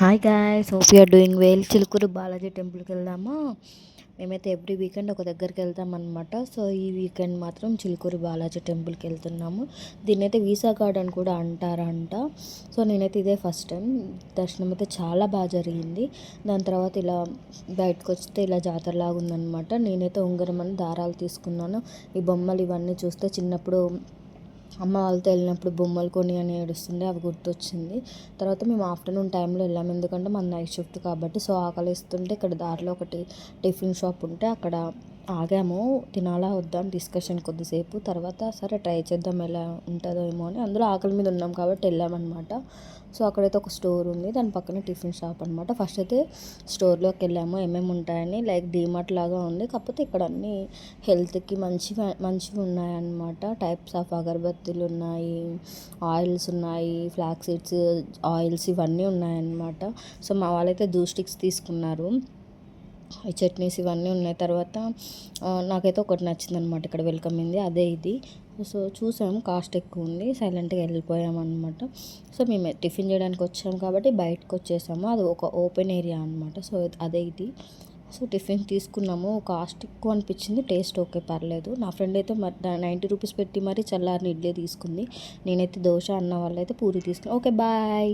Hi guys, hope you are doing well. Chilkur Balaji టెంపుల్కి వెళ్దాము. మేమైతే ఎవ్రీ వీకెండ్ ఒక దగ్గరికి వెళ్తాం అనమాట. సో ఈ వీకెండ్ మాత్రం చిలుకూరు బాలాజీ టెంపుల్కి వెళ్తున్నాము. దీన్ని అయితే వీసా గార్డెన్ కూడా అంటారంట. సో నేనైతే ఇదే ఫస్ట్ టైం. దర్శనం అయితే చాలా బాగా జరిగింది. దాని తర్వాత ఇలా బయటకు వస్తే ఇలా జాతరలాగా ఉందన్నమాట. నేనైతే ఉంగరం అని దారాలు తీసుకున్నాను. ఈ బొమ్మలు ఇవన్నీ చూస్తే చిన్నప్పుడు అమ్మ వాళ్ళతో వెళ్ళినప్పుడు బొమ్మలు కొని అని ఏడుస్తుండే, అవి గుర్తొచ్చింది. తర్వాత మేము ఆఫ్టర్నూన్ టైంలో వెళ్ళాము, ఎందుకంటే మన నైట్ షిఫ్ట్ కాబట్టి. సో ఆకలిస్తుంటే ఇక్కడ దారిలో ఒకటి టిఫిన్ షాప్ ఉంటే అక్కడ ఆగాము. తినాలా వద్దా అని డిస్కషన్ కొద్దిసేపు. తర్వాత సరే ట్రై చేద్దాం ఎలా ఉంటుందో ఏమో అని, అందులో ఆకలి మీద ఉన్నాం కాబట్టి వెళ్ళామన్నమాట. సో అక్కడైతే ఒక స్టోర్ ఉంది, దాని పక్కన టిఫిన్ షాప్ అనమాట. ఫస్ట్ అయితే స్టోర్లోకి వెళ్ళాము, ఏమేమి ఉంటాయని. లైక్ డీమార్ట్ లాగా ఉంది, కాకపోతే ఇక్కడ అన్నీ హెల్త్కి మంచివి ఉన్నాయన్నమాట. టైప్స్ ఆఫ్ అగరబత్తీలు ఉన్నాయి, ఆయిల్స్ ఉన్నాయి, ఫ్లాక్ సీడ్స్ ఆయిల్స్ ఇవన్నీ ఉన్నాయన్నమాట. సో మా వాళ్ళైతే జ్యూస్ స్టిక్స్ తీసుకున్నారు, ఈ చట్నీస్ ఇవన్నీ ఉన్నాయి. తర్వాత నాకైతే ఒకటి నచ్చింది అనమాట, ఇక్కడ వెల్కమ్ అయింది, అదే ఇది. సో చూసాము, కాస్ట్ ఎక్కువ ఉంది, సైలెంట్గా వెళ్ళిపోయాము అనమాట. సో మేము టిఫిన్ చేయడానికి వచ్చాము కాబట్టి బయటకు వచ్చేసాము. అది ఒక ఓపెన్ ఏరియా అనమాట. సో అదే ఇది. సో టిఫిన్ తీసుకున్నాము, కాస్ట్ ఎక్కువ అనిపించింది, టేస్ట్ ఓకే పర్లేదు. నా ఫ్రెండ్ అయితే 90 రూపీస్ పెట్టి మరీ చల్లారిన ఇడ్లీ తీసుకుంది. నేనైతే దోశ, అన్న వాళ్ళైతే పూరి తీసుకున్నాను. Okay bye.